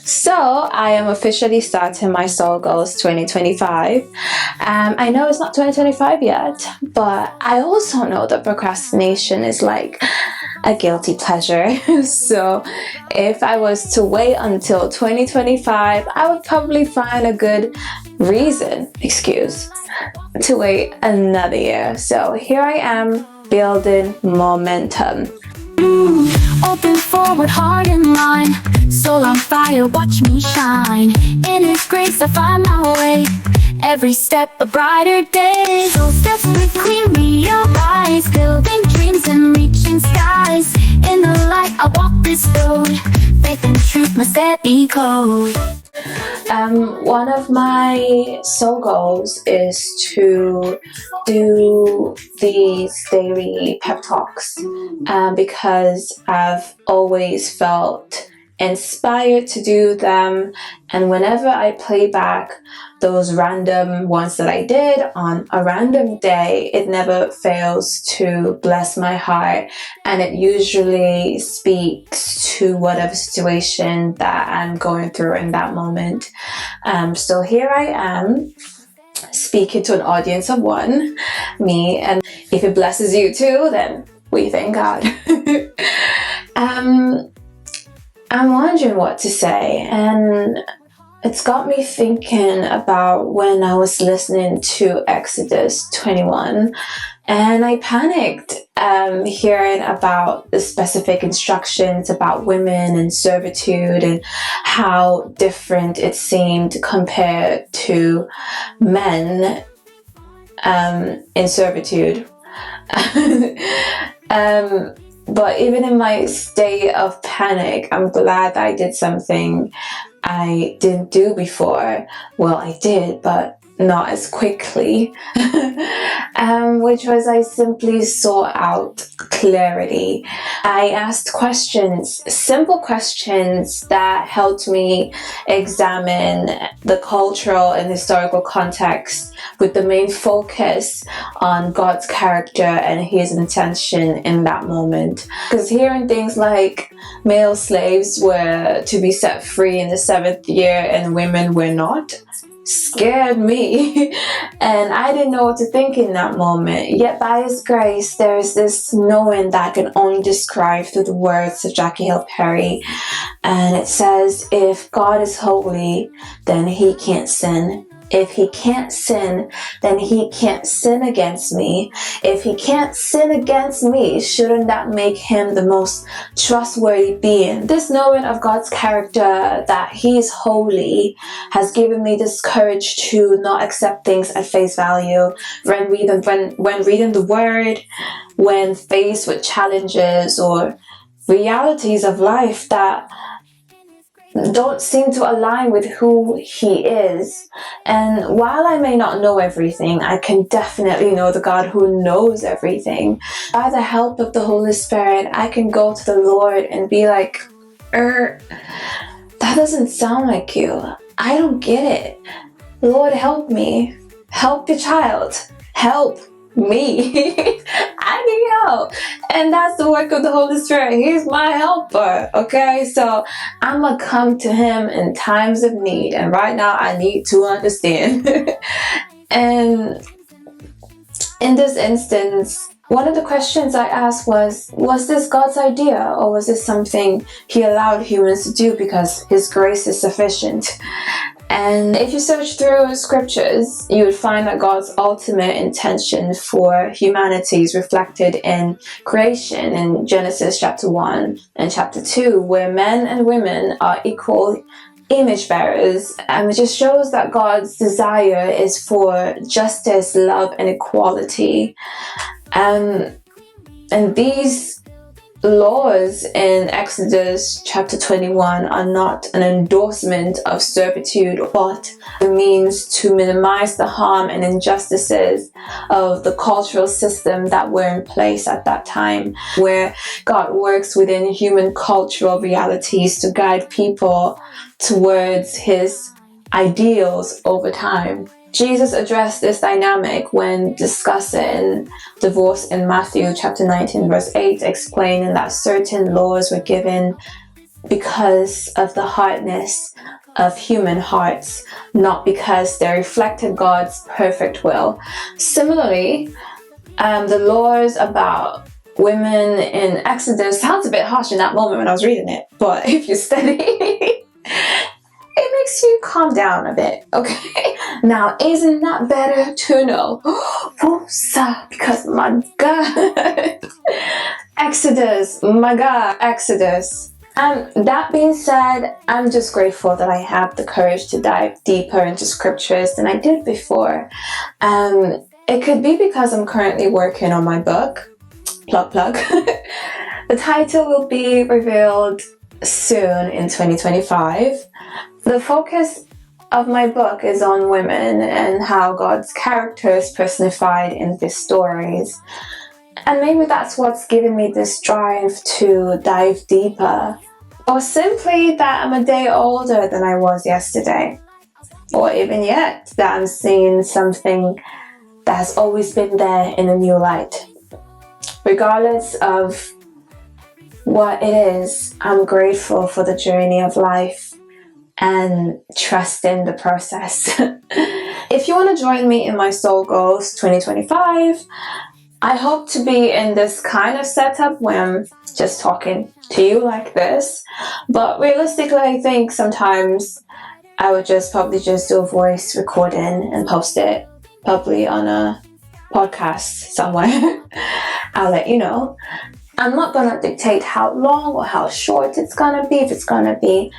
So I am officially starting my Soul Goals 2025. I know it's not 2025 yet, but I also know that procrastination is like a guilty pleasure. So if I was to wait until 2025, I would probably find a good excuse to wait another year. So here I am building momentum. Open forward, heart in line, soul on fire, watch me shine. In His grace I find my way, every step a brighter day. So steps with Queen Reia, rise, building dreams and reaching skies. In the light I walk this road, faith and truth my steady code. One of my soul goals is to do these daily pep talks because I've always felt inspired to do them, and whenever I play back those random ones that I did on a random day, it never fails to bless my heart, and it usually speaks to whatever situation that I'm going through in that moment. So here I am speaking to an audience of one, me, and if it blesses you too, then we thank God. I'm wondering what to say, and it's got me thinking about when I was listening to Exodus 21, and I panicked hearing about the specific instructions about women and servitude and how different it seemed compared to men in servitude. But even in my state of panic, I'm glad that I did something I didn't do before. Well, I did, but not as quickly. Which was I simply sought out clarity. I asked questions, simple questions that helped me examine the cultural and historical context with the main focus on God's character and His intention in that moment. Because hearing things like male slaves were to be set free in the 7th year and women were not scared me, and I didn't know what to think in that moment. Yet by His grace, there is this knowing that I can only describe through the words of Jackie Hill Perry, and it says, if God is holy, then He can't sin. If He can't sin, then He can't sin against me. If He can't sin against me, shouldn't that make Him the most trustworthy being? This knowing of God's character, that He is holy, has given me this courage to not accept things at face value. When reading the Word, when faced with challenges or realities of life that don't seem to align with who He is. And while I may not know everything, I can definitely know the God who knows everything. By the help of the Holy Spirit, I can go to the Lord and be like, that doesn't sound like you. I don't get it. Lord, help me. Help your child. Help me. I need help. And that's the work of the Holy Spirit. He's my helper. Okay, so I'm gonna come to Him in times of need, and right now I need to understand. And in this instance, one of the questions I asked was this God's idea, or was this something He allowed humans to do because His grace is sufficient? And if you search through scriptures, you would find that God's ultimate intention for humanity is reflected in creation in Genesis chapter 1 and chapter 2, where men and women are equal image bearers. And it just shows that God's desire is for justice, love, and equality. And these laws in Exodus chapter 21 are not an endorsement of servitude, but a means to minimize the harm and injustices of the cultural system that were in place at that time, where God works within human cultural realities to guide people towards His ideals over time. Jesus addressed this dynamic when discussing divorce in Matthew chapter 19 verse 8, explaining that certain laws were given because of the hardness of human hearts, not because they reflected God's perfect will. Similarly, the laws about women in Exodus sounds a bit harsh in that moment when I was reading it, but if you study, it makes you calm down a bit, okay? Now, isn't that better to know? Because my God, Exodus, my God, Exodus. That being said, I'm just grateful that I have the courage to dive deeper into scriptures than I did before. It could be because I'm currently working on my book. Plug. The title will be revealed soon in 2025. The focus of my book is on women and how God's character is personified in these stories. And maybe that's what's given me this drive to dive deeper. Or simply that I'm a day older than I was yesterday. Or even yet, that I'm seeing something that has always been there in a new light. Regardless of what it is, I'm grateful for the journey of life and trust in the process. If you want to join me in my Soul Goals 2025, I hope to be in this kind of setup where I'm just talking to you like this. But realistically, I think sometimes I would probably just do a voice recording and post it probably on a podcast somewhere. I'll let you know. I'm not going to dictate how long or how short it's going to be. If it's going to be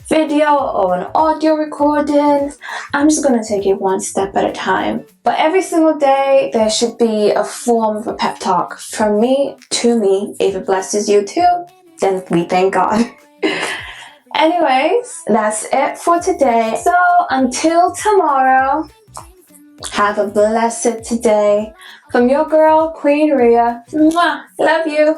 video or an audio recording, I'm just going to take it one step at a time. But every single day, there should be a form of a pep talk from me to me. If it blesses you too, then we thank God. Anyways, that's it for today. So until tomorrow, have a blessed today. From your girl, Queen Reia. Mwah! Love you.